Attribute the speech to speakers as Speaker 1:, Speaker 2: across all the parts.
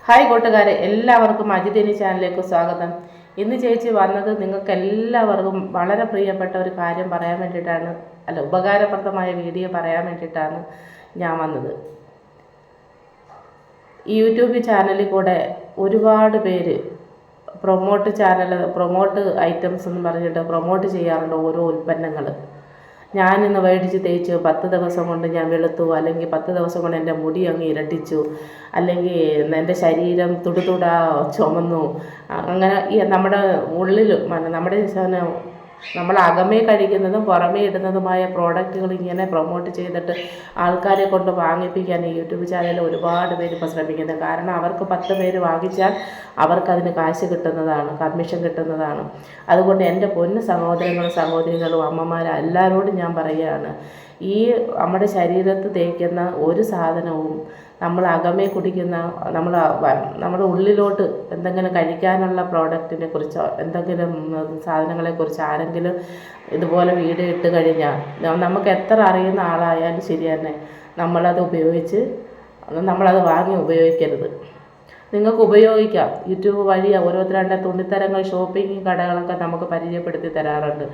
Speaker 1: Hi കൂട്ടുകാരെ, എല്ലാവർക്കും അജിതിനി ചാനലിലേക്ക് സ്വാഗതം. ഇന്ന് ചേച്ചി വന്നത് നിങ്ങൾക്ക് എല്ലാവർക്കും വളരെ പ്രിയപ്പെട്ട ഒരു കാര്യം പറയാൻ വേണ്ടിയിട്ടാണ്, ഉപകാരപ്രദമായ വീഡിയോ പറയാൻ വേണ്ടിയിട്ടാണ് ഞാൻ വന്നത്. ഈ യൂട്യൂബ് ചാനലിൽ കൂടെ ഒരുപാട് പേര് പ്രൊമോട്ട് ഐറ്റംസ് എന്ന് പറഞ്ഞിട്ട് പ്രൊമോട്ട് ചെയ്യാറുണ്ട് ഓരോ ഉൽപ്പന്നങ്ങൾ. ഞാനിന്ന് മേടിച്ച് തേച്ചു 10 ദിവസം കൊണ്ട് ഞാൻ വെളുത്തു, അല്ലെങ്കിൽ 10 ദിവസം കൊണ്ട് എൻ്റെ മുടി അങ്ങ് ഇരട്ടിച്ചു, അല്ലെങ്കിൽ എൻ്റെ ശരീരം തുടുതുടാ ചുമന്നു. അങ്ങനെ നമ്മുടെ ഉള്ളിൽ നമ്മൾ അകമേ കഴിക്കുന്നതും പുറമേ ഇടുന്നതുമായ പ്രോഡക്റ്റുകൾ ഇങ്ങനെ പ്രൊമോട്ട് ചെയ്തിട്ട് ആൾക്കാരെ കൊണ്ട് വാങ്ങിപ്പിക്കാൻ ഈ യൂട്യൂബ് ചാനലിൽ ഒരുപാട് പേര് ഇപ്പോൾ ശ്രമിക്കുന്നത്. കാരണം അവർക്ക് 10 പേര് വാങ്ങിച്ചാൽ അവർക്കതിന് കാശ് കിട്ടുന്നതാണ്, കമ്മീഷൻ കിട്ടുന്നതാണ്. അതുകൊണ്ട് എൻ്റെ പൊന്നു സഹോദരികളും അമ്മമാരും എല്ലാവരോടും ഞാൻ പറയുകയാണ്, ഈ നമ്മുടെ ശരീരത്ത് തേക്കുന്ന ഒരു സാധനവും നമ്മൾ അകമേ കുടിക്കുന്ന നമ്മുടെ ഉള്ളിലോട്ട് എന്തെങ്കിലും കഴിക്കാനുള്ള പ്രോഡക്റ്റിനെ കുറിച്ചോ എന്തെങ്കിലും സാധനങ്ങളെക്കുറിച്ച് ആരെങ്കിലും ഇതുപോലെ വീഡിയോ ഇട്ട് കഴിഞ്ഞാൽ നമുക്ക് എത്ര അറിയുന്ന ആളായാലും ശരി തന്നെ നമ്മളത് വാങ്ങി ഉപയോഗിക്കരുത്. നിങ്ങൾക്ക് ഉപയോഗിക്കാം. യൂട്യൂബ് വഴി ഓരോരുത്തരുടെ തുണിത്തരങ്ങൾ ഷോപ്പിംഗ് കടകളൊക്കെ നമുക്ക് പരിചയപ്പെടുത്തി തരാറുണ്ട്.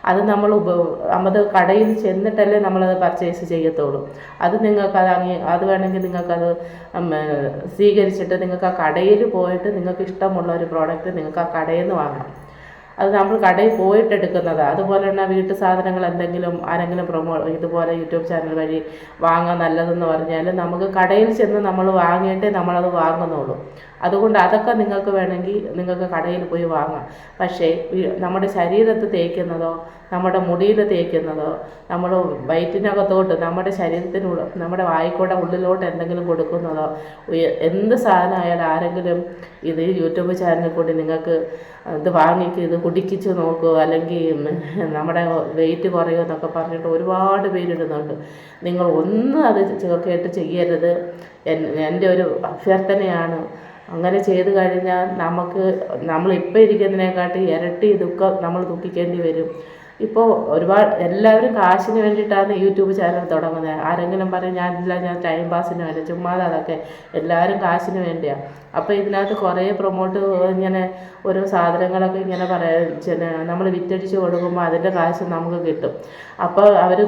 Speaker 1: അത് നമ്മൾ കടയിൽ ചെന്നിട്ടല്ലേ നമ്മളത് പർച്ചേസ് ചെയ്യത്തുള്ളൂ. അത് വേണമെങ്കിൽ നിങ്ങൾക്കത് സ്വീകരിച്ചിട്ട് നിങ്ങൾക്ക് ആ കടയിൽ പോയിട്ട് നിങ്ങൾക്ക് ഇഷ്ടമുള്ള ഒരു പ്രോഡക്റ്റ് നിങ്ങൾക്ക് ആ കടയിൽ നിന്ന് വാങ്ങാം. അത് നമ്മൾ കടയിൽ പോയിട്ട് എടുക്കുന്നതാണ്. അതുപോലെ തന്നെ വീട്ടു സാധനങ്ങൾ എന്തെങ്കിലും ആരെങ്കിലും ഇതുപോലെ യൂട്യൂബ് ചാനൽ വഴി വാങ്ങാൻ നല്ലതെന്ന് പറഞ്ഞാൽ നമുക്ക് കടയിൽ ചെന്ന് നമ്മൾ വാങ്ങിയിട്ടേ നമ്മളത് വാങ്ങുന്നുള്ളൂ. അതുകൊണ്ട് അതൊക്കെ നിങ്ങൾക്ക് വേണമെങ്കിൽ നിങ്ങൾക്ക് കടയിൽ പോയി വാങ്ങാം. പക്ഷേ നമ്മുടെ ശരീരത്ത് തേക്കുന്നതോ നമ്മുടെ മുടിയിൽ തേക്കുന്നതോ നമ്മൾ വയറ്റിനകത്തോട്ട് നമ്മുടെ ശരീരത്തിനുള്ള നമ്മുടെ വായിക്കൂടെ ഉള്ളിലോട്ട് എന്തെങ്കിലും കൊടുക്കുന്നതോ എന്ത് സാധനമായാലും ആരെങ്കിലും ഇത് യൂട്യൂബ് ചാനലിൽ കൂടി നിങ്ങൾക്ക് ഇത് ഇത് കുടിക്കിച്ച് നോക്കുക, അല്ലെങ്കിൽ നമ്മുടെ വെയിറ്റ് കുറയുമോ എന്നൊക്കെ പറഞ്ഞിട്ട് ഒരുപാട് പേരിടുന്നുണ്ട്. നിങ്ങൾ ഒന്നും അത് കേട്ട് ചെയ്യരുത്. എൻ്റെ ഒരു അഭ്യർത്ഥനയാണ്. അങ്ങനെ ചെയ്തു കഴിഞ്ഞാൽ നമ്മളിപ്പോൾ ഇരിക്കുന്നതിനെക്കാട്ടി ഇരട്ടി നമ്മൾ ദുഃഖിക്കേണ്ടി വരും. ഇപ്പോൾ എല്ലാവരും കാശിന് വേണ്ടിയിട്ടാണ് യൂട്യൂബ് ചാനൽ തുടങ്ങുന്നത്. ആരെങ്കിലും പറയും ഞാൻ ടൈം പാസിന് വേണ്ടി, ചുമ്മാതെ അതൊക്കെ എല്ലാവരും വേണ്ടിയാണ്. അപ്പോൾ ഇതിനകത്ത് കുറേ ഇങ്ങനെ ഓരോ സാധനങ്ങളൊക്കെ ഇങ്ങനെ നമ്മൾ വിറ്റടിച്ച് കൊടുക്കുമ്പോൾ അതിൻ്റെ കാശ് നമുക്ക് കിട്ടും. അപ്പോൾ അവർ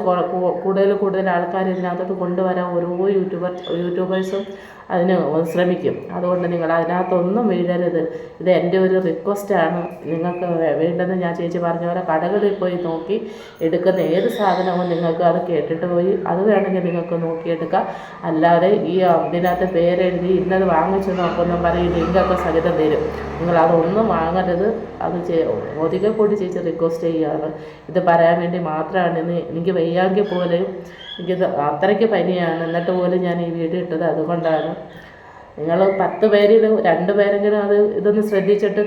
Speaker 1: കൂടുതൽ ആൾക്കാർ ഇതിനകത്തോട്ട് കൊണ്ടുവരാൻ ഓരോ യൂട്യൂബേഴ്സും അതിന് ശ്രമിക്കും. അതുകൊണ്ട് നിങ്ങൾ അതിനകത്തൊന്നും വീഴരുത്. ഇത് എൻ്റെ ഒരു റിക്വസ്റ്റാണ്. നിങ്ങൾക്ക് വേണ്ടെന്ന് ഞാൻ ചേച്ചി പറഞ്ഞ പോലെ കടകളിൽ പോയി നോക്കി എടുക്കുന്ന ഏത് സാധനവും നിങ്ങൾക്ക് അത് കേട്ടിട്ട് പോയി അത് വേണമെങ്കിൽ നിങ്ങൾക്ക് നോക്കിയെടുക്കാം. അല്ലാതെ ഇതിനകത്ത് പേരെഴുതി ഇന്നത് വാങ്ങിച്ചു നോക്കുമെന്നും പറയും ലിങ്കൊക്കെ സഹിതം തരും. നിങ്ങളതൊന്നും വാങ്ങരുത്. അത് ഒരിക്കൽ കൂടി ചേച്ചി റിക്വസ്റ്റ് ചെയ്യുകയാണ്. ഇത് പറയാൻ വേണ്ടി മാത്രമാണ്. എനിക്ക് വയ്യാങ്കിൽ പോലും എനിക്കിത് അത്രയ്ക്ക് പനിയാണ്, എന്നിട്ട് പോലും ഞാൻ ഈ വീഡിയോ ഇട്ടത് അതുകൊണ്ടാണ്. നിങ്ങൾ 10 പേരിൽ 2 പേരെങ്കിലും ഇതൊന്ന് ശ്രദ്ധിച്ചിട്ട്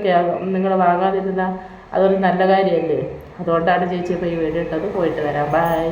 Speaker 1: നിങ്ങൾ വാങ്ങാതിരുന്നാൽ അതൊരു നല്ല കാര്യമല്ലേ. അതുകൊണ്ടാണ് ചേച്ചി ഇപ്പോൾ ഈ വീഡിയോ ഇട്ടത്. പോയിട്ട് വരാം. ബൈ.